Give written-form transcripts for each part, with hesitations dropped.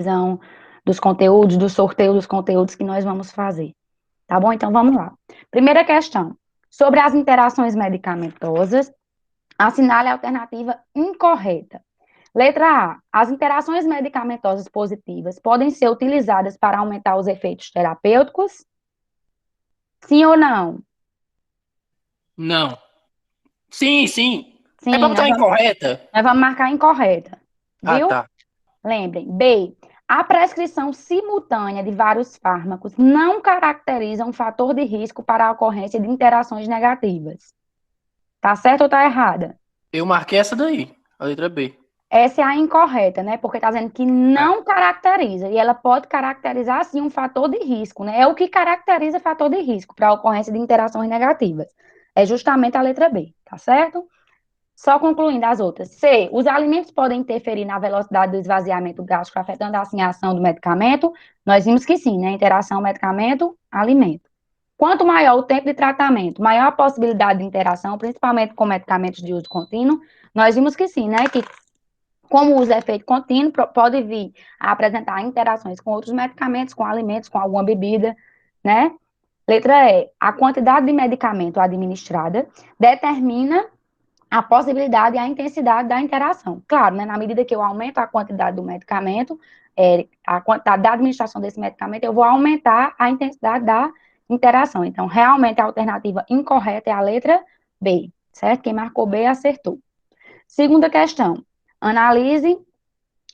revisão dos conteúdos, do sorteio dos conteúdos que nós vamos fazer. Tá bom? Então, vamos lá. Primeira questão. Sobre as interações medicamentosas, assinale a alternativa incorreta. Letra A. As interações medicamentosas positivas podem ser utilizadas para aumentar os efeitos terapêuticos? Sim ou não? Não. Sim, sim. É pra Sim, botar incorreta? nós vamos marcar incorreta. Ah, Viu? tá. Lembrem. B. A prescrição simultânea de vários fármacos não caracteriza um fator de risco para a ocorrência de interações negativas. Tá certo ou tá errada? Eu marquei essa daí, a letra B. Essa é a incorreta, né? Porque está dizendo que É. não caracteriza. E ela pode caracterizar, sim, um fator de risco, né? É o que caracteriza fator de risco para a ocorrência de interações negativas. É justamente a letra B, tá certo? Só concluindo as outras. C. Os alimentos podem interferir na velocidade do esvaziamento gástrico, afetando assim a ação do medicamento? Nós vimos que sim, né? Interação medicamento-alimento. Quanto maior o tempo de tratamento, maior a possibilidade de interação, principalmente com medicamentos de uso contínuo. Nós vimos que sim, né? Que como o uso é feito contínuo, pode vir a apresentar interações com outros medicamentos, com alimentos, com alguma bebida, né? Letra E. A quantidade de medicamento administrada determina a possibilidade e a intensidade da interação. Claro, né, na medida que eu aumento a quantidade do medicamento, a quantidade da administração desse medicamento, eu vou aumentar a intensidade da interação. Então, realmente, a alternativa incorreta é a letra B, certo? Quem marcou B acertou. Segunda questão. Analise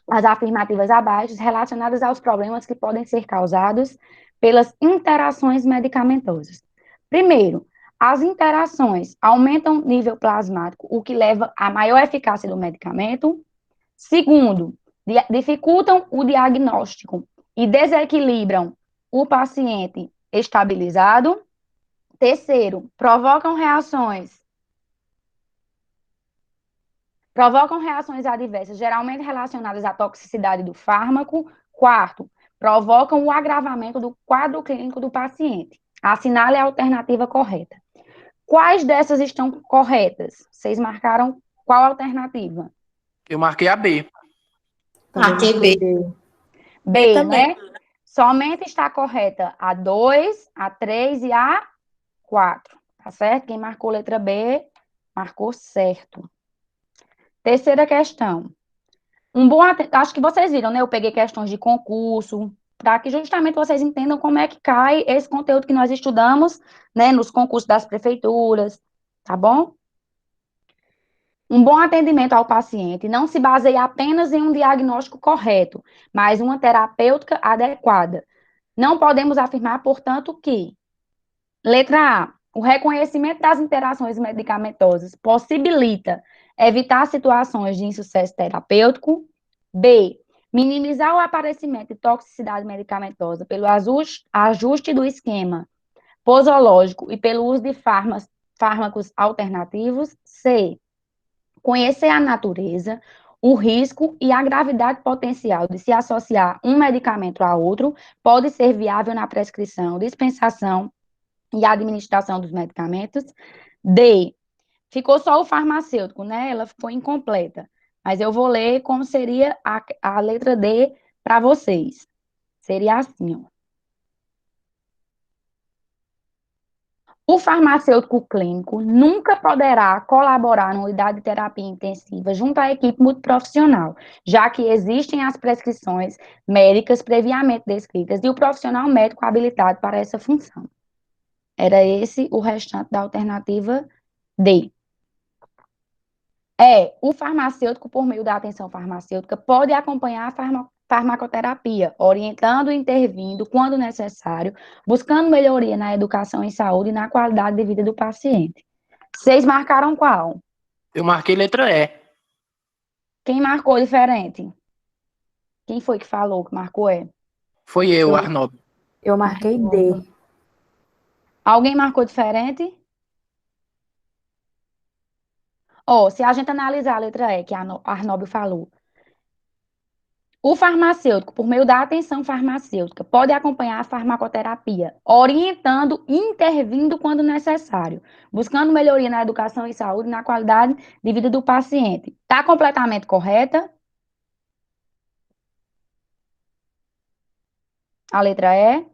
as afirmativas abaixo relacionadas aos problemas que podem ser causados pelas interações medicamentosas. Primeiro, as interações aumentam o nível plasmático, o que leva à maior eficácia do medicamento. Segundo, dificultam o diagnóstico e desequilibram o paciente estabilizado. Terceiro, provocam reações adversas, geralmente relacionadas à toxicidade do fármaco. Quarto, provocam o agravamento do quadro clínico do paciente. Assinale a alternativa correta. Quais dessas estão corretas? Vocês marcaram qual alternativa? Eu marquei a B. Também Marquei marquei B. B. B B, também. né? Somente está correta a 2, a 3 e a 4. Tá certo? Quem marcou letra B, marcou certo. Terceira questão. Acho que vocês viram, né? Eu peguei questões de concurso, para que justamente vocês entendam como é que cai esse conteúdo que nós estudamos, né, nos concursos das prefeituras, tá bom? Um bom atendimento ao paciente não se baseia apenas em um diagnóstico correto, mas uma terapêutica adequada. Não podemos afirmar, portanto, que, letra A, o reconhecimento das interações medicamentosas possibilita evitar situações de insucesso terapêutico. B, minimizar o aparecimento de toxicidade medicamentosa pelo ajuste do esquema posológico e pelo uso de fármacos alternativos. C, conhecer a natureza, o risco e a gravidade potencial de se associar um medicamento a outro pode ser viável na prescrição, dispensação e administração dos medicamentos. D, ficou só o farmacêutico, né? Ela foi incompleta. Mas eu vou ler como seria a letra D para vocês. Seria assim, ó. O farmacêutico clínico nunca poderá colaborar na unidade de terapia intensiva junto à equipe multiprofissional, já que existem as prescrições médicas previamente descritas e o profissional médico habilitado para essa função. Era esse o restante da alternativa D. O farmacêutico, por meio da atenção farmacêutica, pode acompanhar a farmacoterapia, orientando e intervindo quando necessário, buscando melhoria na educação em saúde e na qualidade de vida do paciente. Vocês marcaram qual? Eu marquei letra E. Quem marcou diferente? Quem foi que falou que marcou E? Foi eu, Eu, Arnob. eu marquei D. Alguém marcou diferente? Se a gente analisar a letra E, que a Arnóbio falou, o farmacêutico, por meio da atenção farmacêutica, pode acompanhar a farmacoterapia, orientando e intervindo quando necessário, buscando melhoria na educação e saúde e na qualidade de vida do paciente. Está completamente correta? A letra E.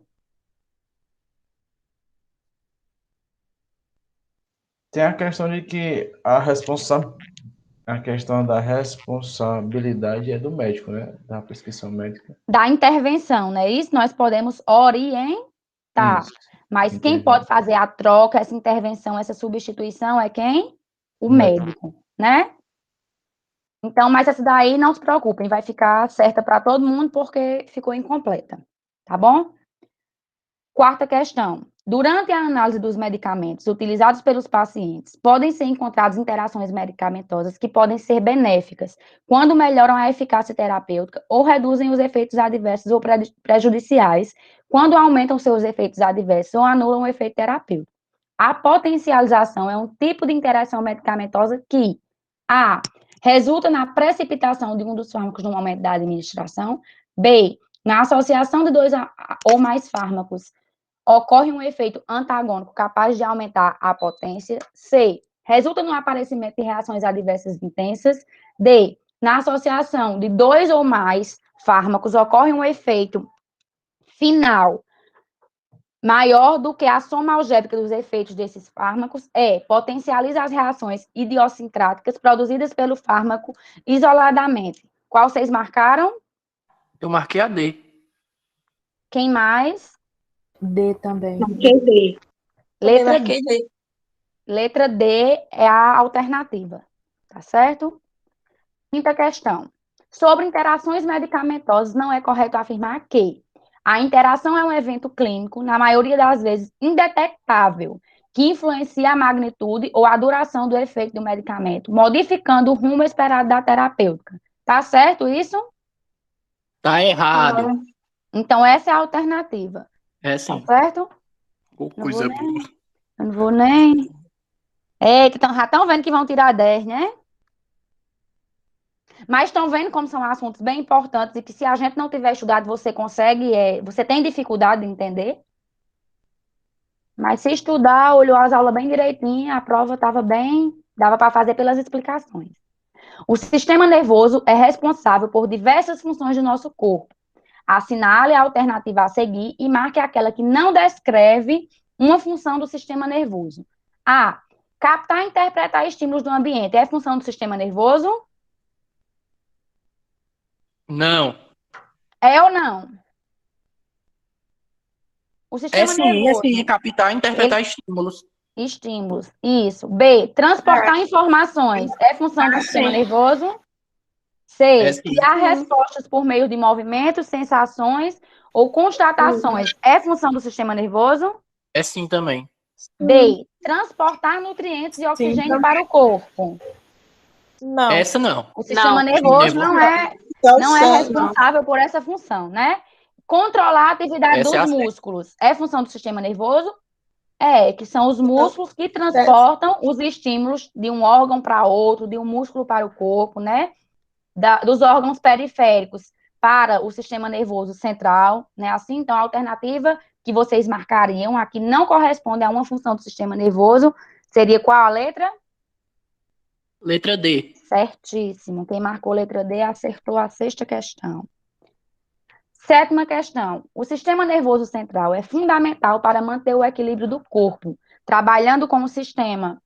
Tem a questão de que a questão da responsabilidade é do médico, né? Da prescrição médica. Da intervenção, não é isso? Nós podemos orientar. Isso. Mas quem Entendi. pode fazer a troca, essa intervenção, essa substituição é quem? O Médico. médico, né? Então, mas essa daí, não se preocupem, vai ficar certa para todo mundo porque ficou incompleta, tá bom? Quarta questão. Durante a análise dos medicamentos utilizados pelos pacientes, podem ser encontradas interações medicamentosas que podem ser benéficas quando melhoram a eficácia terapêutica ou reduzem os efeitos adversos ou prejudiciais quando aumentam seus efeitos adversos ou anulam o efeito terapêutico. A potencialização é um tipo de interação medicamentosa que A. Resulta na precipitação de um dos fármacos no momento da administração. B. Na associação de dois ou mais fármacos ocorre um efeito antagônico capaz de aumentar a potência. C. Resulta no aparecimento de reações adversas intensas. D. Na associação de dois ou mais fármacos ocorre um efeito final maior do que a soma algébrica dos efeitos desses fármacos. E. Potencializa as reações idiosincráticas produzidas pelo fármaco isoladamente. Qual vocês marcaram? Eu marquei a D. Quem mais? D também. Marquei D. Também Letra marquei D. Letra D é a alternativa, tá certo? Quinta questão. Sobre interações medicamentosas, não é correto afirmar que a interação é um evento clínico, na maioria das vezes indetectável, que influencia a magnitude ou a duração do efeito do medicamento, modificando o rumo esperado da terapêutica. Tá certo isso? Tá errado. Então, essa é a alternativa. É Tá sim. certo? Coisa boa. Eu não vou nem... Eita, então já estão vendo que vão tirar 10, né? Mas estão vendo como são assuntos bem importantes e que se a gente não tiver estudado, você consegue, você tem dificuldade de entender. Mas se estudar, olhou as aulas bem direitinho, a prova estava bem, dava para fazer pelas explicações. O sistema nervoso é responsável por diversas funções do nosso corpo. Assinale a alternativa a seguir e marque aquela que não descreve uma função do sistema nervoso. A. Captar e interpretar estímulos do ambiente é função do sistema nervoso? Não. É ou não? O sistema É nervoso, sim. Captar e interpretar estímulos. estímulos, isso. B, transportar informações é função do sistema sim. nervoso. C, É sim. criar respostas por meio de movimentos, sensações ou constatações é função do sistema nervoso. É sim também. D, transportar nutrientes e oxigênio para o corpo. Não. Essa não. O sistema Não. nervoso não é Não responsável por essa função, né? Controlar a atividade Essa é a dos certa. músculos é função do sistema nervoso? É, que são os músculos que transportam os estímulos de um órgão para outro, de um músculo para o corpo, né? Dos órgãos periféricos para o sistema nervoso central, né? Assim, então, a alternativa que vocês marcariam aqui não corresponde a uma função do sistema nervoso, seria qual a letra? Letra D. Certíssimo. Quem marcou letra D acertou a sexta questão. Sétima questão. O sistema nervoso central é fundamental para manter o equilíbrio do corpo, trabalhando com o sistema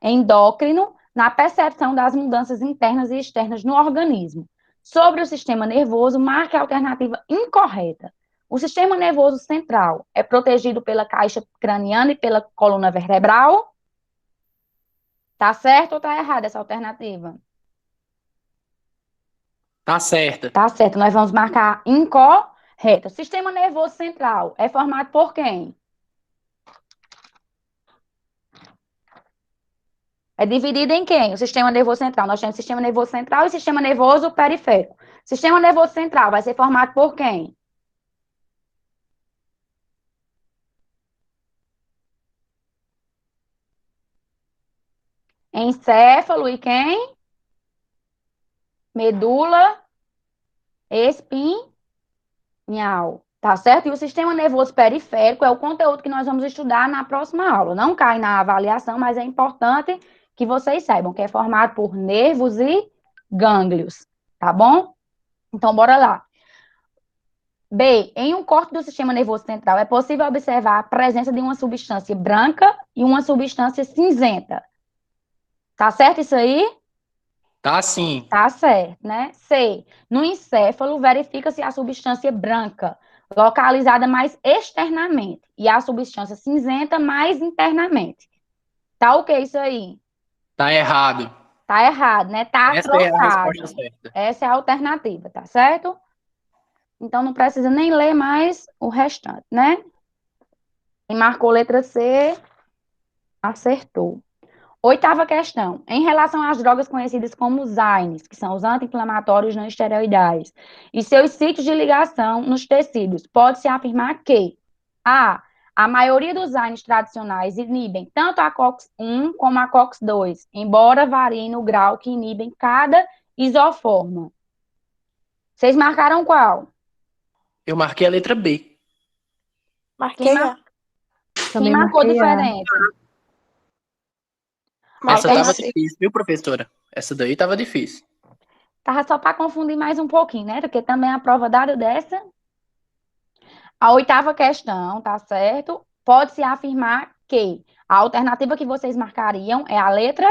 endócrino na percepção das mudanças internas e externas no organismo. Sobre o sistema nervoso, marque a alternativa incorreta. O sistema nervoso central é protegido pela caixa craniana e pela coluna vertebral? Tá certo ou tá errada essa alternativa? Tá certa. Tá certo, nós vamos marcar incorreta. O sistema nervoso central é formado por quem? É dividido em quem? O sistema nervoso central. Nós temos sistema nervoso central e sistema nervoso periférico. Sistema nervoso central vai ser formado por quem? Encéfalo e quem? Medula espinhal. Tá certo? E o sistema nervoso periférico é o conteúdo que nós vamos estudar na próxima aula. Não cai na avaliação, mas é importante que vocês saibam que é formado por nervos e gânglios. Tá bom? Então, bora lá. B, em um corte do sistema nervoso central, é possível observar a presença de uma substância branca e uma substância cinzenta. Tá certo isso aí? Tá sim. Tá certo, né? C, no encéfalo, verifica-se a substância branca, localizada mais externamente, e a substância cinzenta mais internamente. Tá ok isso aí? Tá errado. Tá errado, né? Tá Essa é a trocado. resposta certa. Essa é a alternativa, tá certo? Então, não precisa nem ler mais o restante, né? Quem marcou letra C, acertou. 8ª questão. Em relação às drogas conhecidas como os AINES, que são os anti-inflamatórios não esteroidais, e seus sítios de ligação nos tecidos, pode-se afirmar que a maioria dos AINES tradicionais inibem tanto a COX-1 como a COX-2, embora variem no grau que inibem cada isoforma. Vocês marcaram qual? Eu marquei a letra B. Marquei Quem A. Também marcou marquei A. diferente? Essa Marquei tava C. difícil, viu, professora? Essa daí tava difícil. Tava só para confundir mais um pouquinho, né? Porque também a prova dada dessa. A 8ª questão, tá certo? Pode-se afirmar que a alternativa que vocês marcariam é a letra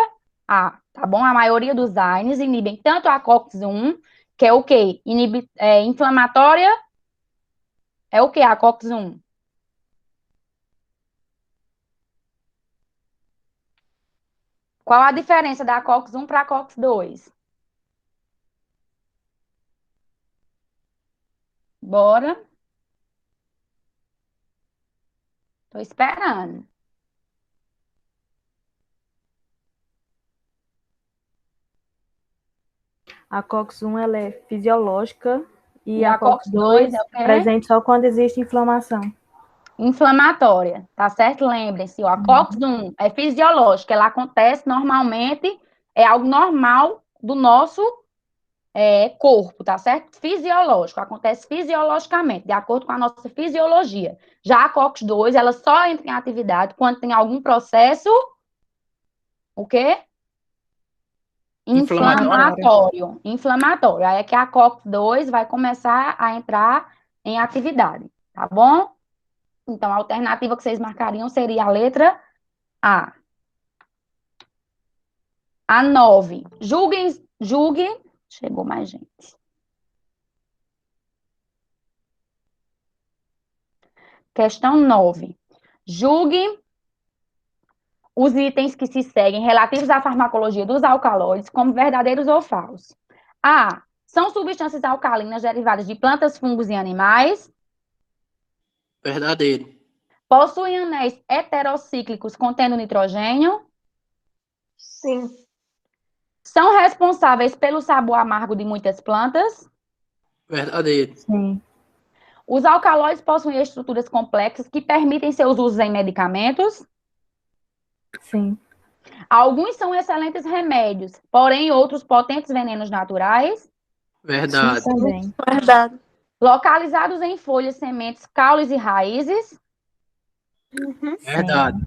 A, tá bom? A maioria dos AINES inibem tanto a COX-1, que é o quê? Inflamatória, é o quê? A COX-1? Qual a diferença da COX-1 para a COX-2? Bora. Tô esperando. A COX-1 ela é fisiológica e E a a COX-2 COX-2 é o quê? presente só quando existe inflamação. Inflamatória, tá certo? Lembrem-se, a COX-1 é fisiológica, ela acontece normalmente, é algo normal do nosso corpo, tá certo? Fisiológico, acontece fisiologicamente, de acordo com a nossa fisiologia. Já a COX-2, ela só entra em atividade quando tem algum processo, o quê? Inflamatório. Inflamatório. Aí é que a COX-2 vai começar a entrar em atividade, tá bom? Então, a alternativa que vocês marcariam seria a letra A. A 9. Julgue. Chegou mais gente. Questão 9. Julgue os itens que se seguem relativos à farmacologia dos alcaloides como verdadeiros ou falsos. A. São substâncias alcalinas derivadas de plantas, fungos e animais. Verdadeiro. Possuem anéis heterocíclicos contendo nitrogênio. Sim. São responsáveis pelo sabor amargo de muitas plantas. Verdadeiro. Sim. Os alcaloides possuem estruturas complexas que permitem seus usos em medicamentos. Sim. Alguns são excelentes remédios, porém outros potentes venenos naturais. Verdade. Sim, também. Verdade. Localizados em folhas, sementes, caules e raízes. Uhum. Verdade.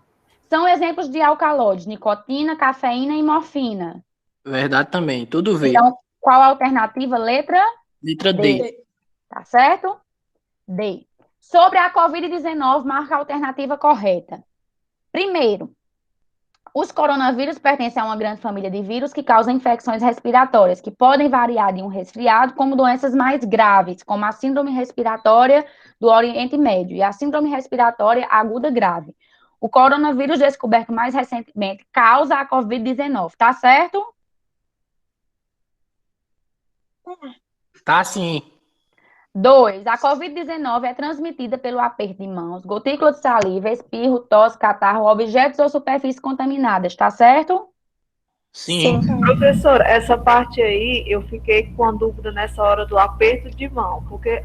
São exemplos de alcaloides, nicotina, cafeína e morfina. Verdade também. Tudo ver. Então, qual a alternativa? Letra Letra D. D. Tá certo? D. Sobre a Covid-19, marca a alternativa correta. Primeiro, os coronavírus pertencem a uma grande família de vírus que causam infecções respiratórias, que podem variar de um resfriado, como doenças mais graves, como a síndrome respiratória do Oriente Médio e a síndrome respiratória aguda grave. O coronavírus descoberto mais recentemente causa a Covid-19, tá certo? Tá sim. 2. A Covid-19 é transmitida pelo aperto de mãos, gotícula de saliva, espirro, tosse, catarro, objetos ou superfícies contaminadas, tá certo? Sim. Professora, essa parte aí eu fiquei com a dúvida nessa hora do aperto de mão, porque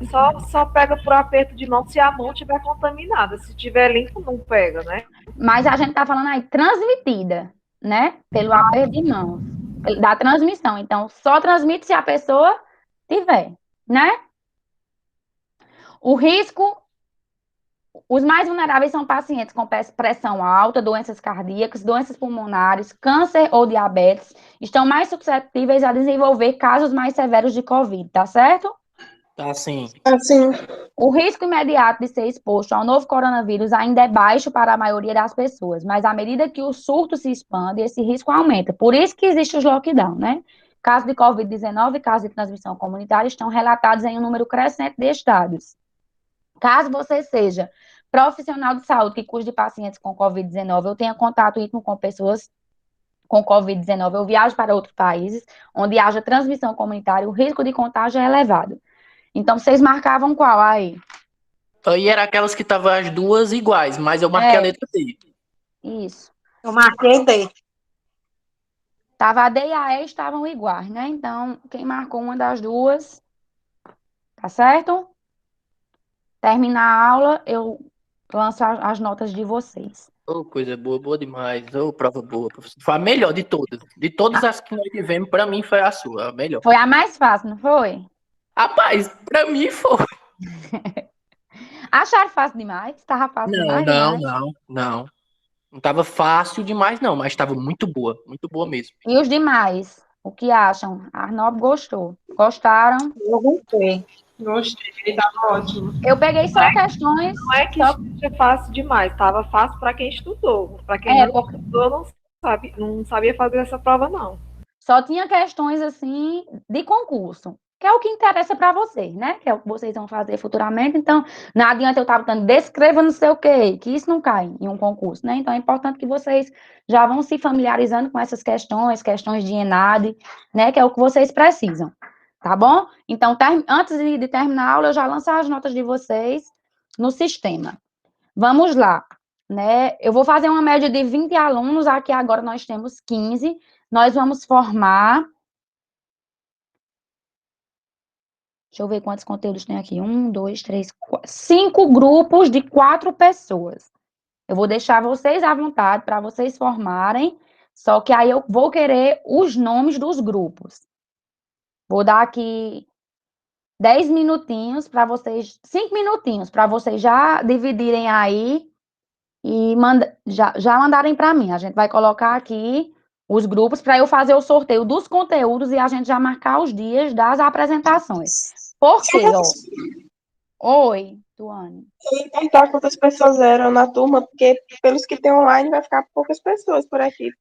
só pega por aperto de mão se a mão estiver contaminada. Se estiver limpo, não pega, né? Mas a gente tá falando aí transmitida, né? Pelo aperto de mãos, da transmissão. Então, só transmite se a pessoa tiver, né? O risco, os mais vulneráveis são pacientes com pressão alta, doenças cardíacas, doenças pulmonares, câncer ou diabetes, estão mais suscetíveis a desenvolver casos mais severos de Covid, tá certo? Tá sim. Assim. O risco imediato de ser exposto ao novo coronavírus ainda é baixo para a maioria das pessoas, mas à medida que o surto se expande, esse risco aumenta. Por isso que existe os lockdown, né? Casos de Covid-19 e casos de transmissão comunitária estão relatados em um número crescente de estados. Caso você seja profissional de saúde que cuide de pacientes com Covid-19, eu tenha contato íntimo com pessoas com Covid-19, eu viajo para outros países, onde haja transmissão comunitária, o risco de contágio é elevado. Então, vocês marcavam qual aí? Aí era aquelas que estavam as duas iguais, mas eu marquei a letra D. Isso. Eu marquei D. Tava a D e a E estavam iguais, né? Então, quem marcou uma das duas, tá certo? Termina a aula, eu lanço as notas de vocês. Ô, coisa boa, boa demais. Ô, prova boa, professor. Foi a melhor de todas. De todas as que nós tivemos, pra mim foi a sua, a melhor. Foi a mais fácil, não foi? Rapaz, pra mim foi. Acharam fácil demais? Tava fácil demais? Não. Não tava fácil demais, não, mas tava muito boa mesmo. E os demais? O que acham? A Arnob gostou. Gostaram? Eu gostei. Gostei, tava ótimo. Eu peguei só questões. Não é que seja fácil demais, estava fácil para quem estudou. Para quem não estudou, não sabia fazer essa prova, não. Só tinha questões, assim, de concurso, que é o que interessa para vocês, né? Que é o que vocês vão fazer futuramente. Então, não adianta eu estar botando descreva não sei o quê, que isso não cai em um concurso, né? Então, é importante que vocês já vão se familiarizando com essas questões de ENAD, né? Que é o que vocês precisam, tá bom? Então, antes de terminar a aula, eu já lanço as notas de vocês no sistema. Vamos lá, né? Eu vou fazer uma média de 20 alunos, aqui agora nós temos 15. Nós vamos formar... Deixa eu ver quantos conteúdos tem aqui. 1, 2, 3, 4... 5 grupos de 4 pessoas. Eu vou deixar vocês à vontade para vocês formarem, só que aí eu vou querer os nomes dos grupos. Vou dar aqui 10 minutinhos para vocês, 5 minutinhos para vocês já dividirem aí e já mandarem para mim. A gente vai colocar aqui os grupos para eu fazer o sorteio dos conteúdos e a gente já marcar os dias das apresentações. Por quê, ó? Oi, Tuane. Eu ia perguntar quantas pessoas eram na turma, porque pelos que tem online vai ficar poucas pessoas por aqui.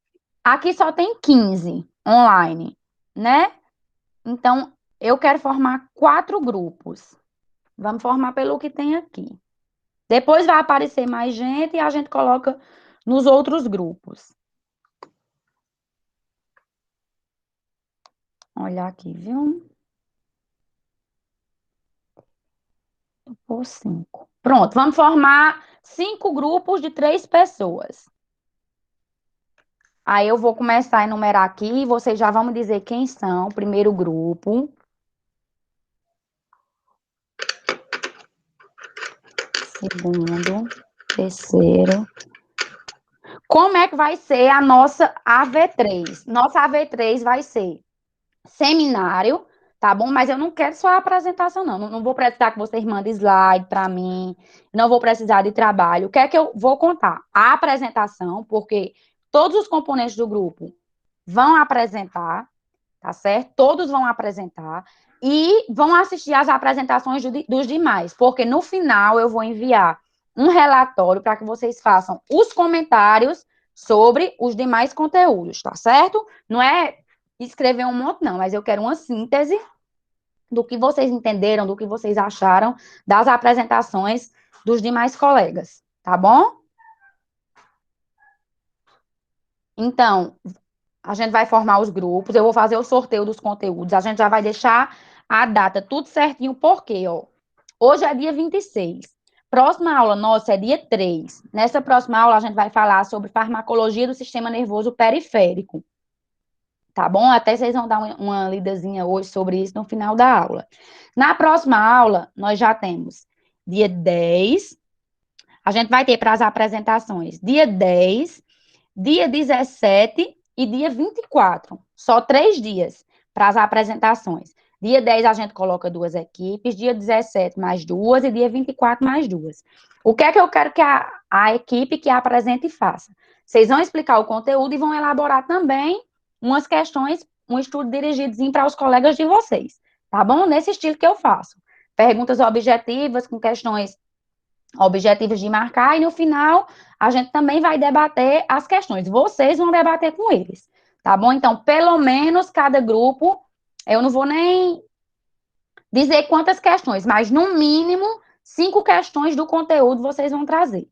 Aqui só tem 15 online, né? Então, eu quero formar 4 grupos. Vamos formar pelo que tem aqui. Depois vai aparecer mais gente e a gente coloca nos outros grupos. Olha aqui, viu? Por 5. Pronto, vamos formar 5 grupos de 3 pessoas. Aí eu vou começar a enumerar aqui e vocês já vão me dizer quem são. Primeiro grupo. Segundo. Terceiro. Como é que vai ser a nossa AV3? Nossa AV3 vai ser seminário, tá bom? Mas eu não quero só a apresentação, não. Não vou precisar que vocês mandem slide para mim. Não vou precisar de trabalho. O que é que eu vou contar? A apresentação, porque todos os componentes do grupo vão apresentar, tá certo? Todos vão apresentar e vão assistir às apresentações dos demais, porque no final eu vou enviar um relatório para que vocês façam os comentários sobre os demais conteúdos, tá certo? Não é escrever um monte, não, mas eu quero uma síntese do que vocês entenderam, do que vocês acharam das apresentações dos demais colegas, tá bom? Então, a gente vai formar os grupos, eu vou fazer o sorteio dos conteúdos, a gente já vai deixar a data tudo certinho, porque, ó, hoje é dia 26. Próxima aula nossa é dia 3. Nessa próxima aula, a gente vai falar sobre farmacologia do sistema nervoso periférico. Tá bom? Até vocês vão dar uma lidazinha hoje sobre isso no final da aula. Na próxima aula, nós já temos dia 10. A gente vai ter para as apresentações dia 10, dia 17 e dia 24. Só 3 dias para as apresentações. Dia 10 a gente coloca 2 equipes, dia 17 mais 2 e dia 24 mais 2. O que é que eu quero que a equipe que apresente faça? Vocês vão explicar o conteúdo e vão elaborar também umas questões, um estudo dirigidozinho para os colegas de vocês, tá bom? Nesse estilo que eu faço. perguntas objetivas com questões objetivas de marcar, e no final a gente também vai debater as questões. Vocês vão debater com eles, tá bom? Então, pelo menos cada grupo, eu não vou nem dizer quantas questões, mas no mínimo 5 questões do conteúdo vocês vão trazer,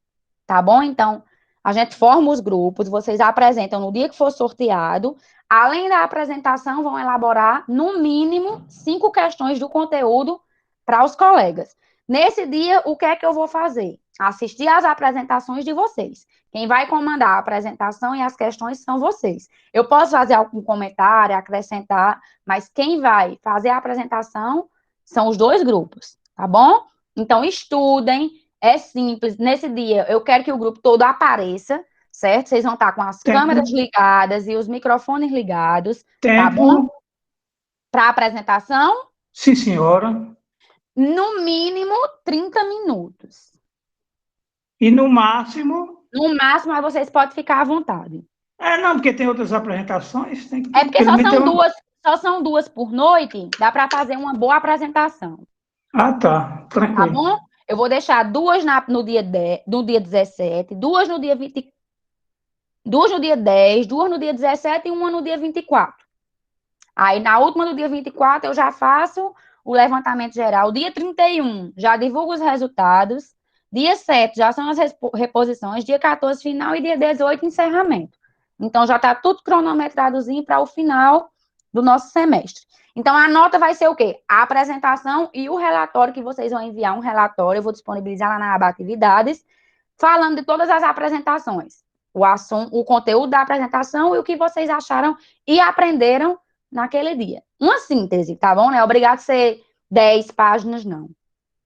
tá bom? Então, a gente forma os grupos, vocês apresentam no dia que for sorteado. Além da apresentação, vão elaborar, no mínimo, 5 questões do conteúdo para os colegas. Nesse dia, o que é que eu vou fazer? Assistir às apresentações de vocês. Quem vai comandar a apresentação e as questões são vocês. Eu posso fazer algum comentário, acrescentar, mas quem vai fazer a apresentação são os 2 grupos, tá bom? Então, estudem, é simples. Nesse dia, eu quero que o grupo todo apareça, certo? Vocês vão estar com as câmeras ligadas e os microfones ligados, tá bom? Para a apresentação? Sim, senhora. No mínimo, 30 minutos. E no máximo? No máximo, aí vocês podem ficar à vontade. Não, porque tem outras apresentações. Tem que, é porque só são duas por noite, dá para fazer uma boa apresentação. Ah, tá. Tranquilo. Tá bom? Eu vou deixar 2 no dia 17, 2 no dia 20, 2 no dia 10, 2 no dia 17 e 1 no dia 24. Aí, na última, no dia 24, eu já faço o levantamento geral. Dia 31, já divulgo os resultados. Dia 7, já são as reposições. Dia 14, final. E dia 18, encerramento. Então, já está tudo cronometradozinho para o final do nosso semestre. Então, a nota vai ser o quê? A apresentação e o relatório que vocês vão enviar, um relatório, eu vou disponibilizar lá na aba Atividades, falando de todas as apresentações. O conteúdo da apresentação e o que vocês acharam e aprenderam naquele dia. Uma síntese, tá bom? Não é obrigado a ser 10 páginas, não.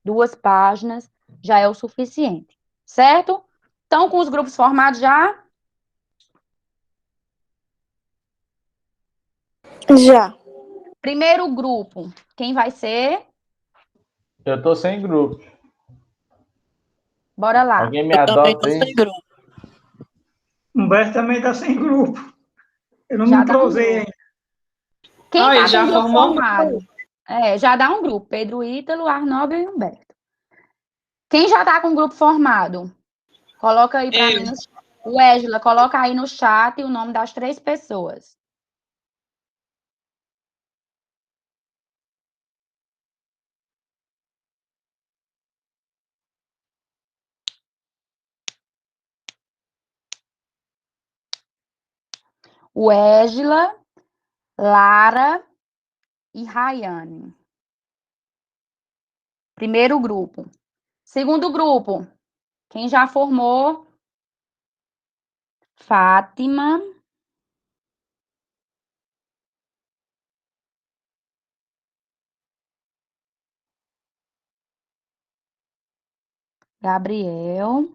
2 páginas já é o suficiente, certo? Então, com os grupos formados já? Já. Primeiro grupo, quem vai ser? Eu tô sem grupo. Bora lá. Alguém me Eu também tô adota aí? sem grupo. Humberto também está sem grupo. Eu não Já me dá um closei grupo. ainda. Quem Ah, tá ele com já o grupo formou um formado? Já dá um grupo. Pedro Ítalo, Arnóbio e Humberto. Quem já tá com o grupo formado? Coloca aí para mim. O Égila, coloca aí no chat o nome das 3 pessoas. O Égila, Lara e Rayane. Primeiro grupo. Segundo grupo, quem já formou? Fátima. Gabriel.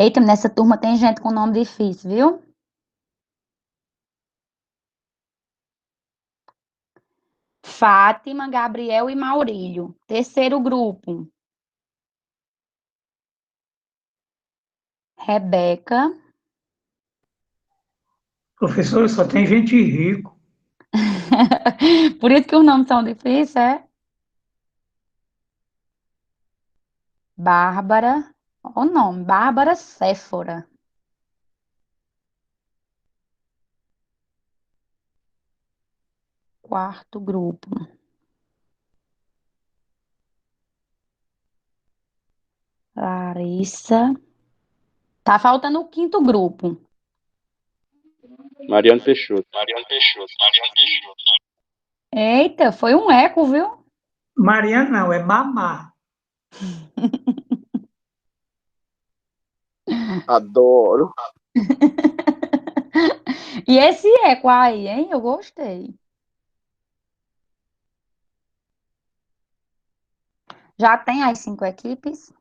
Eita, nessa turma tem gente com nome difícil, viu? Fátima, Gabriel e Maurílio. Terceiro grupo. Rebeca. Professor, só tem gente rico. Por isso que os nomes são difíceis, é? Bárbara. Olha o nome, Bárbara Séfora. Quarto grupo. Larissa. Tá faltando o quinto grupo. Mariano Peixoto. Eita, foi um eco, viu? Mariana não, é Mamá. Adoro. E esse eco aí, hein? Eu gostei. Já tem as 5 equipes?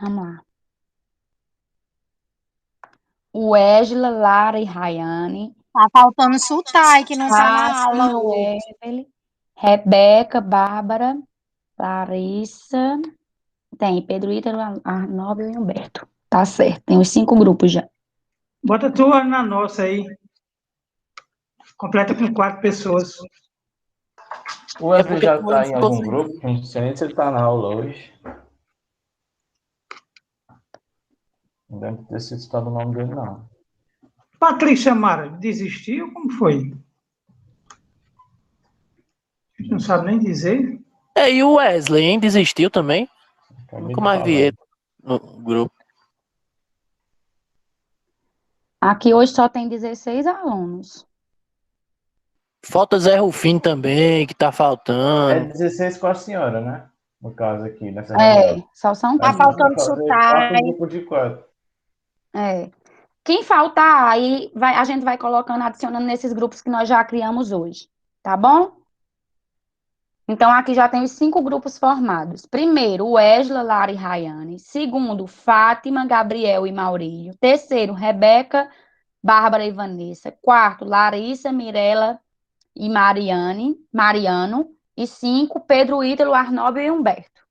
Vamos lá. O Égila, Lara e Rayane. Tá faltando Sultai, que não tá na aula Fátima, hoje. Evelyn, Rebeca, Bárbara, Larissa. Tem Pedro Ítalo, Arnóbio e Humberto. Tá certo, tem os 5 grupos já. Bota tua na nossa aí. Completa com 4 pessoas. O Wesley porque já tu tá em algum consegue- grupo? Não sei nem se ele tá na aula hoje. Não deve ter sido citado o nome dele, não. Patrícia Mara, desistiu? Como foi? Não sabe nem dizer. E o Wesley, hein? Desistiu também. Acabei Nunca de mais vi falar. ele no grupo. Aqui hoje só tem 16 alunos. Falta Zé Rufino também, que tá É faltando. 16 com a senhora, né? No caso aqui, nessa reunião. Só são Tá Mas dá pra faltando fazer 4 sotaque. grupos de 4. É. Quem faltar, aí a gente vai colocando, adicionando nesses grupos que nós já criamos hoje, tá bom? Então, aqui já tem os 5 grupos formados. Primeiro, Wesla, Lara e Rayane. Segundo, Fátima, Gabriel e Maurílio. Terceiro, Rebeca, Bárbara e Vanessa. Quarto, Larissa, Mirela e Mariano. E 5, Pedro, Ítalo, Arnóbio e Humberto.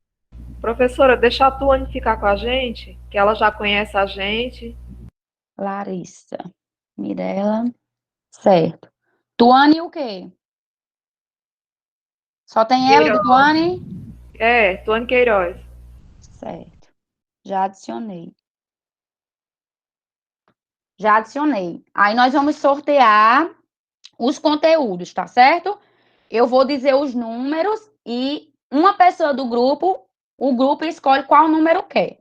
Professora, deixa a Tuane ficar com a gente, que ela já conhece a gente. Larissa, Mirela, certo. Tuane o quê? Só tem ela de Queiroz. Tuane? Tuane Queiroz. Certo. Já adicionei. Já adicionei. Aí nós vamos sortear os conteúdos, tá certo? Eu vou dizer os números e uma pessoa do grupo, o grupo escolhe qual número quer.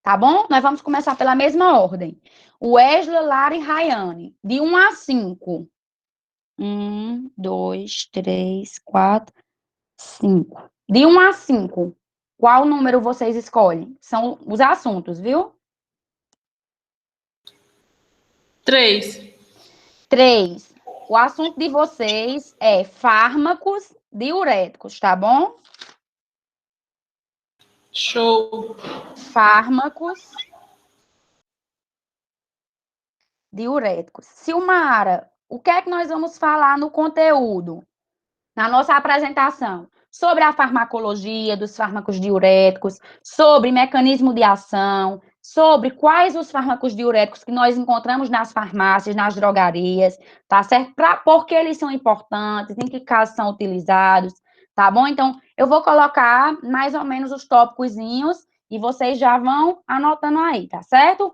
Tá bom? Nós vamos começar pela mesma ordem. Wesley, Lara e Rayane. De 1 a 5. 1, 2, 3, 4, 5. De 1 a 5. Qual número vocês escolhem? São os assuntos, viu? 3. 3. O assunto de vocês é fármacos diuréticos, tá bom? Show. Fármacos diuréticos. Silmara, o que é que nós vamos falar no conteúdo? Na nossa apresentação? Sobre a farmacologia dos fármacos diuréticos, sobre mecanismo de ação, sobre quais os fármacos diuréticos que nós encontramos nas farmácias, nas drogarias, tá certo? Por que eles são importantes, em que casos são utilizados, tá bom? Então, eu vou colocar mais ou menos os tópicozinhos e vocês já vão anotando aí, tá certo?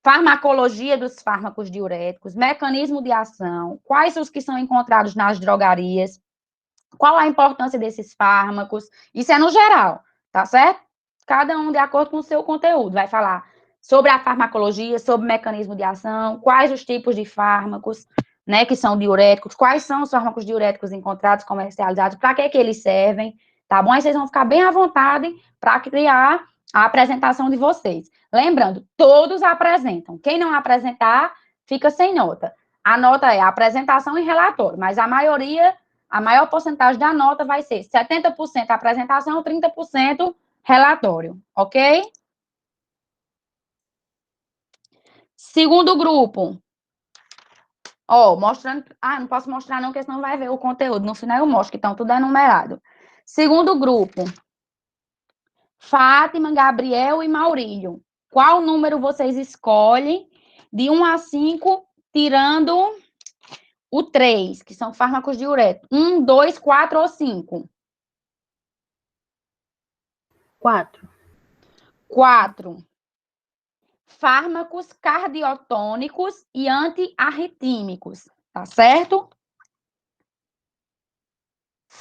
Farmacologia dos fármacos diuréticos, mecanismo de ação, quais os que são encontrados nas drogarias, qual a importância desses fármacos, isso é no geral, tá certo? Cada um de acordo com o seu conteúdo, vai falar sobre a farmacologia, sobre o mecanismo de ação, quais os tipos de fármacos, né, que são diuréticos, quais são os fármacos diuréticos encontrados, comercializados, para que eles servem, tá bom? Aí vocês vão ficar bem à vontade para criar a apresentação de vocês. Lembrando, todos apresentam. Quem não apresentar, fica sem nota. A nota é a apresentação e relatório, mas a maior porcentagem da nota vai ser 70% apresentação, 30% relatório, ok? Segundo grupo. Mostrando... não posso mostrar não, porque senão vai ver o conteúdo. No final eu mostro, então tudo é numerado. Segundo grupo. Fátima, Gabriel e Maurílio. Qual número vocês escolhem de 1 a 5, tirando o 3, que são fármacos diuréticos? 1, 2, 4 ou 5? 4. 4. Fármacos cardiotônicos e antiarritímicos, tá certo?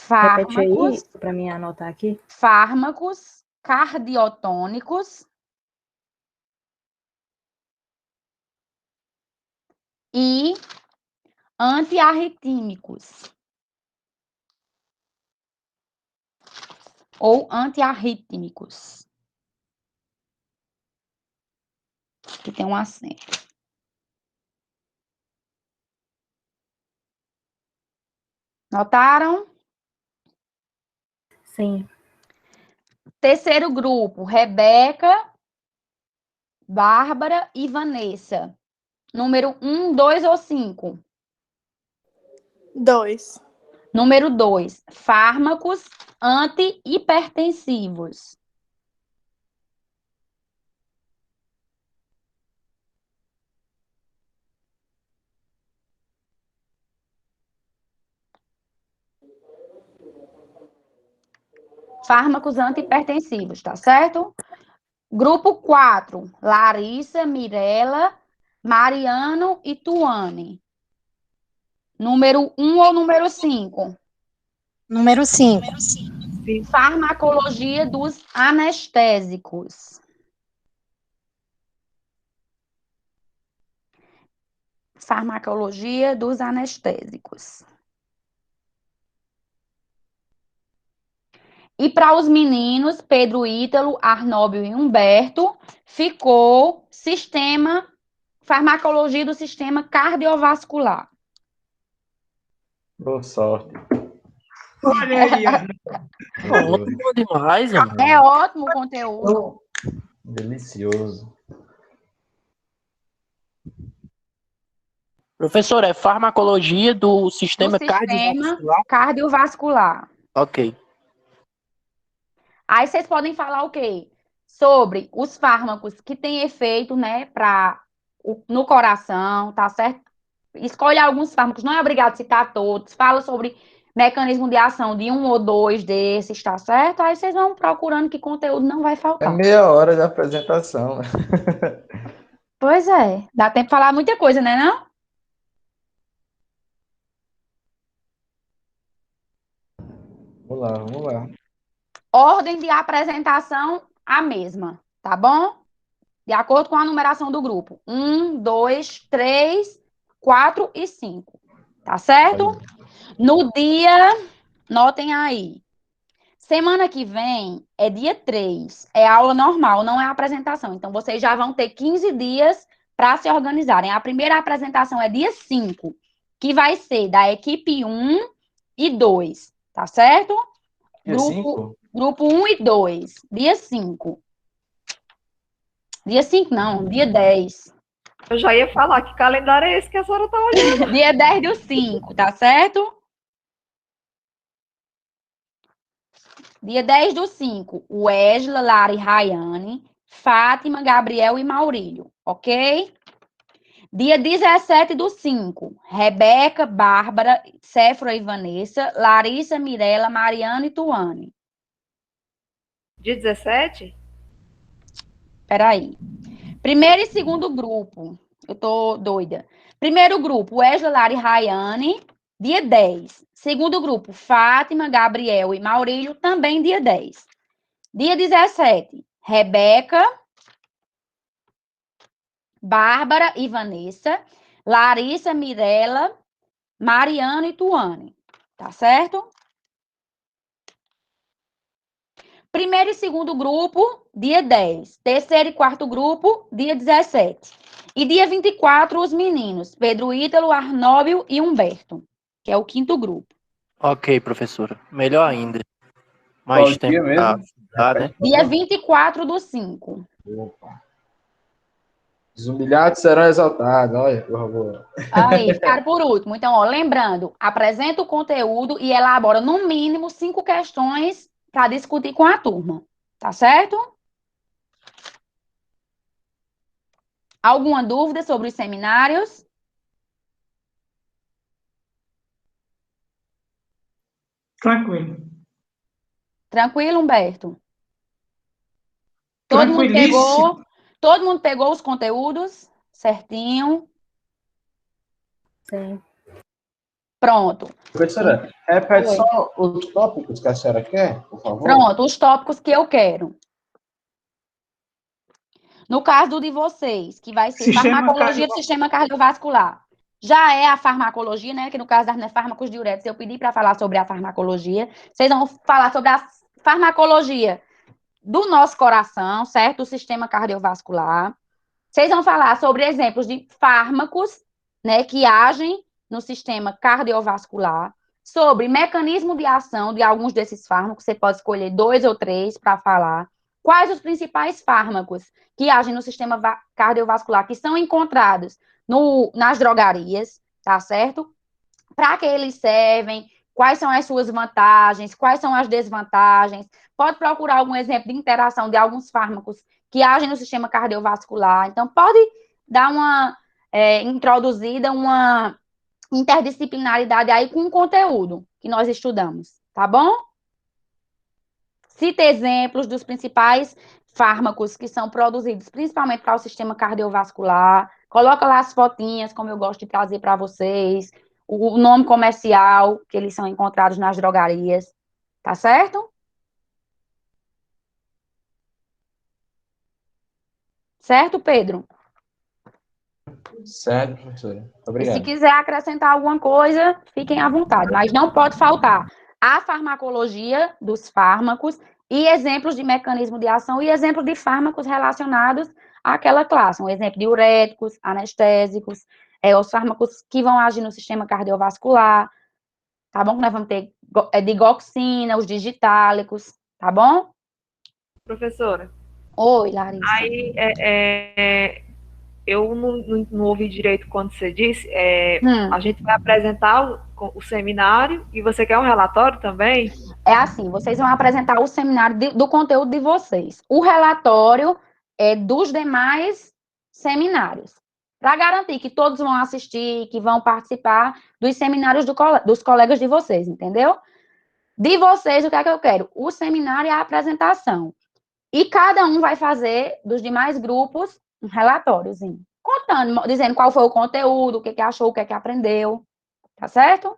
Repete aí Fármacos, para mim anotar aqui. fármacos cardiotônicos e antiarritímicos ou antiarrítmicos. Que tem um acento. Notaram? Sim. Terceiro grupo, Rebeca, Bárbara e Vanessa. Número 1, 2 ou 5? 2. Número 2, fármacos antihipertensivos. fármacos antihipertensivos, tá certo? Grupo 4, Larissa, Mirella, Mariano e Tuane. Número 1 ou número 5? Número 5. Farmacologia dos anestésicos. Farmacologia dos anestésicos. E para os meninos, Pedro Ítalo, Arnóbio e Humberto, ficou farmacologia do sistema cardiovascular. Boa sorte. Olha aí, Ótimo demais, mano. É ótimo o conteúdo. Delicioso. Professor, é farmacologia do sistema Do sistema cardiovascular? cardiovascular. Ok. Aí vocês podem falar o quê? Sobre os fármacos que têm efeito, né, no coração, tá certo? Escolhe alguns fármacos, não é obrigado a citar todos. Fala sobre mecanismo de ação de um ou dois desses, tá certo? Aí vocês vão procurando que conteúdo não vai É faltar. meia hora de apresentação, né? Pois é, dá tempo de falar muita coisa, né, não? Vamos lá. Ordem de apresentação, a mesma, tá bom? De acordo com a numeração do grupo. 1, 2, 3, 4 e 5. Tá certo? No dia, notem aí. Semana que vem é dia 3. É aula normal, não é apresentação. Então, vocês já vão ter 15 dias para se organizarem. A primeira apresentação é dia 5, que vai ser da equipe 1 e 2. Tá certo? Dia 5? Grupo 1 e 2. Dia 5. Dia 5 não, dia 10. Eu já ia falar que calendário é esse que a senhora tá olhando. Dia 10 do 5, tá certo? Dia 10 do 5, Wesley, Lara e Rayane, Fátima, Gabriel e Maurílio, ok? Dia 17 do 5, Rebeca, Bárbara, Séfora e Vanessa, Larissa, Mirella, Mariana e Tuane. Dia 17? Peraí. Primeiro e segundo grupo. Eu tô doida. Primeiro grupo, Wesley, Lara e Rayane, dia 10. Segundo grupo, Fátima, Gabriel e Maurílio, também dia 10. Dia 17, Rebeca, Bárbara e Vanessa, Larissa, Mirella, Mariana e Tuane. Tá certo? Primeiro e segundo grupo, dia 10. Terceiro e quarto grupo, dia 17. E dia 24, os meninos, Pedro Ítalo, Arnóbio e Humberto, que é o quinto grupo. Ok, professora. Melhor ainda. Qual Mais dia tempo pra mesmo? estudar, né? Dia 24 do 5. Opa. Os humilhados serão exaltados. Olha, por favor. Aí, ficaram por último. Então, ó, lembrando, apresenta o conteúdo e elabora, no mínimo, 5 questões para discutir com a turma. Tá certo? Alguma dúvida sobre os seminários? Tranquilo. Tranquilo, Humberto? Tranquilíssimo. Todo mundo pegou os conteúdos certinho? Sim. Pronto. Professora, repete Oi. só os tópicos que a senhora quer, por favor. Pronto, os tópicos que eu quero. No caso de vocês, que vai ser Sistema farmacologia do sistema cardiovascular. Já é a farmacologia, né? Que no caso das fármacos diuréticos, eu pedi para falar sobre a farmacologia. Vocês vão falar sobre a farmacologia do nosso coração, certo? O sistema cardiovascular. Vocês vão falar sobre exemplos de fármacos, né, que agem no sistema cardiovascular, sobre mecanismo de ação de alguns desses fármacos, você pode escolher 2 ou 3 para falar. Quais os principais fármacos que agem no sistema cardiovascular, que são encontrados nas drogarias, tá certo? Para que eles servem, quais são as suas vantagens, quais são as desvantagens. Pode procurar algum exemplo de interação de alguns fármacos que agem no sistema cardiovascular. Então, pode dar uma introduzida, uma interdisciplinaridade aí com o conteúdo que nós estudamos, tá bom? Cita exemplos dos principais fármacos que são produzidos principalmente para o sistema cardiovascular. Coloca lá as fotinhas, como eu gosto de trazer para vocês, o nome comercial, que eles são encontrados nas drogarias. Tá certo? Certo, Pedro? Certo, professora. E se Obrigado. quiser acrescentar alguma coisa, fiquem à vontade, mas não pode faltar a farmacologia dos fármacos e exemplos de mecanismo de ação e exemplos de fármacos relacionados àquela classe. Um exemplo de diuréticos, anestésicos, os fármacos que vão agir no sistema cardiovascular, tá bom? Nós vamos ter digoxina, os digitálicos, tá bom? Professora, Oi, Larissa. aí eu não ouvi direito quando você disse. A gente vai apresentar o seminário e você quer um relatório também? É assim, vocês vão apresentar o seminário do conteúdo de vocês. O relatório é dos demais seminários. Para garantir que todos vão assistir, que vão participar dos seminários dos colegas de vocês, entendeu? De vocês, o que é que eu quero? O seminário e a apresentação. E cada um vai fazer, dos demais grupos, um relatóriozinho. Contando, dizendo qual foi o conteúdo, o que achou, o que aprendeu. Tá certo?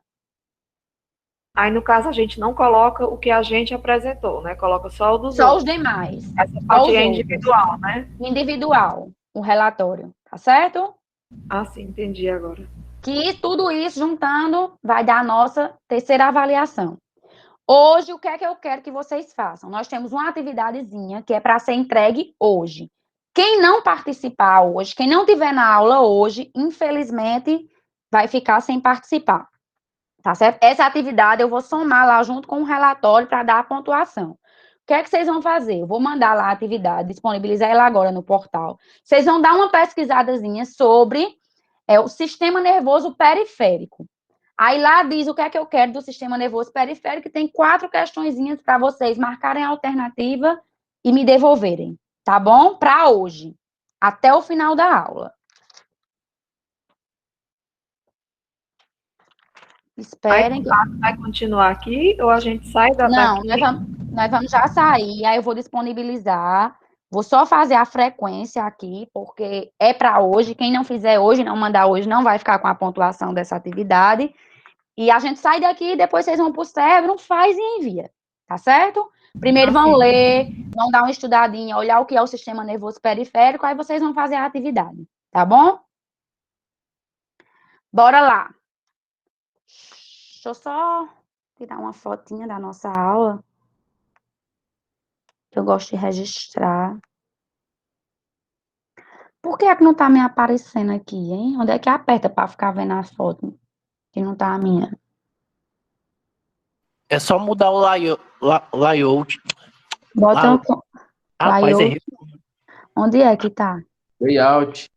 Aí, no caso, a gente não coloca o que a gente apresentou, né? Coloca só o dos Só outros. os demais. Essa parte é individual, né? Individual, o relatório, tá certo? Ah, sim, entendi agora. Que tudo isso juntando vai dar a nossa terceira avaliação. Hoje, o que é que eu quero que vocês façam? Nós temos uma atividadezinha que é para ser entregue hoje. Quem não participar hoje, quem não tiver na aula hoje, infelizmente, vai ficar sem participar. Tá certo? Essa atividade eu vou somar lá junto com o relatório para dar a pontuação. O que é que vocês vão fazer? Eu vou mandar lá a atividade, disponibilizar ela agora no portal. Vocês vão dar uma pesquisadazinha sobre o sistema nervoso periférico. Aí lá diz o que é que eu quero do sistema nervoso periférico, e tem 4 questõezinhas para vocês marcarem a alternativa e me devolverem, tá bom? Para hoje, até o final da aula. Esperem. Vai continuar aqui ou a gente sai da Não, nós vamos já sair, aí eu vou disponibilizar, vou só fazer a frequência aqui, porque é para hoje, quem não fizer hoje, não mandar hoje, não vai ficar com a pontuação dessa atividade, e a gente sai daqui, depois vocês vão para o Cérebro, faz e envia, tá certo? Primeiro vão ler, vão dar uma estudadinha, olhar o que é o sistema nervoso periférico, aí vocês vão fazer a atividade, tá bom? Bora lá. Deixa eu só tirar uma fotinha da nossa aula, que eu gosto de registrar. Por que é que não tá me aparecendo aqui, hein? Onde é que aperta para ficar vendo a foto? Que não tá a minha. É só mudar o layout. Bota um Rapaz, layout. Onde é que tá? Layout.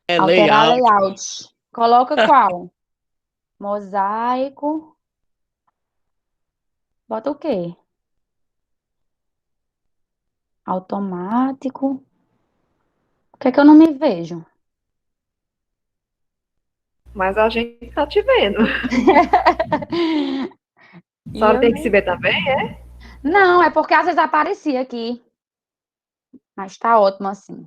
Alterar layout. layout. Coloca qual? Mosaico. Bota o quê? Automático. Por que é que eu não me vejo? Mas a gente tá te vendo. A senhora tem que se ver também, é? Não, é porque às vezes aparecia aqui. Mas tá ótimo assim.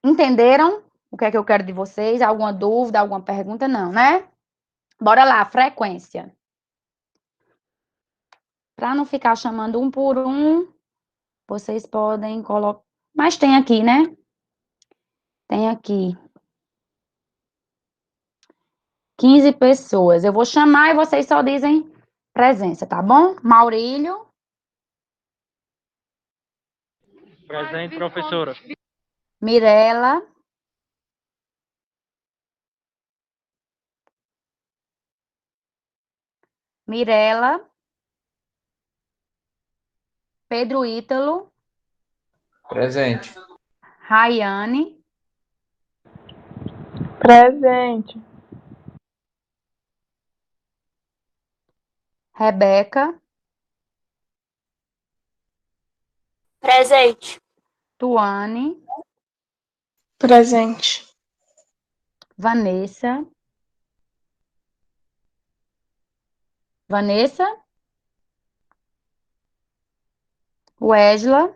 Entenderam o que é que eu quero de vocês? Alguma dúvida, alguma pergunta? Não, né? Bora lá, frequência. Para não ficar chamando um por um, vocês podem colocar. Mas tem aqui, né? Tem aqui 15 pessoas. Eu vou chamar e vocês só dizem presença, tá bom? Maurílio. Presente, professora. Mirela. Mirela. Pedro Ítalo. Presente. Rayane. Presente. Rebeca. Presente. Tuane. Presente. Vanessa. Vanessa. Wesla.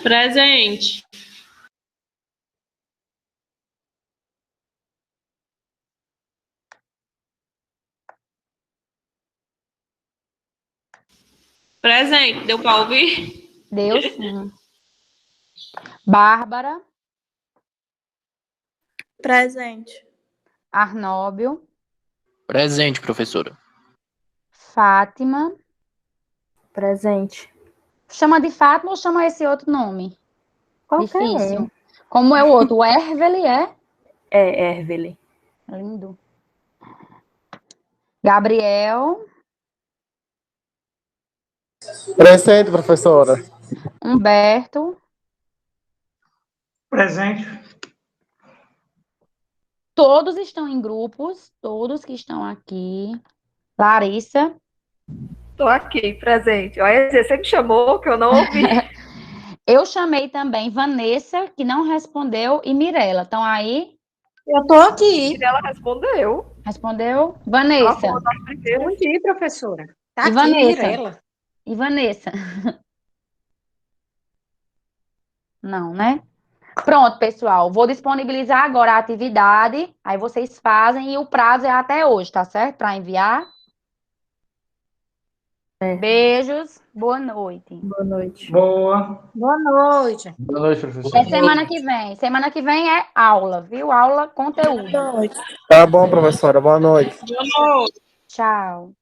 Presente. Presente. Deu para ouvir? Deu sim. Bárbara. Presente. Arnóbio. Presente, professora. Fátima. Presente. Chama de Fátima ou chama esse outro nome? Qualquer Difícil. um. Como é o outro? O Erveli, é? É, Erveli. Lindo. Gabriel. Presente, professora. Humberto. Presente. Todos estão em grupos. Todos que estão aqui. Larissa. Tô aqui, presente. Olha, você me chamou que eu não ouvi. Eu chamei também Vanessa, que não respondeu, e Mirella. Estão aí? Eu tô aqui. Ela respondeu. Respondeu? Vanessa. Respondi, professora. Tá E aqui, Vanessa? Mirella. E Vanessa? Não, né? Pronto, pessoal. Vou disponibilizar agora a atividade. Aí vocês fazem e o prazo é até hoje, tá certo? Para enviar. Beijos. Boa noite. Boa noite. Boa. Boa noite. Boa noite, professor. É semana que vem. Semana que vem é aula, viu? Aula, conteúdo. Tá bom, professora. Boa noite. Boa noite. Tchau.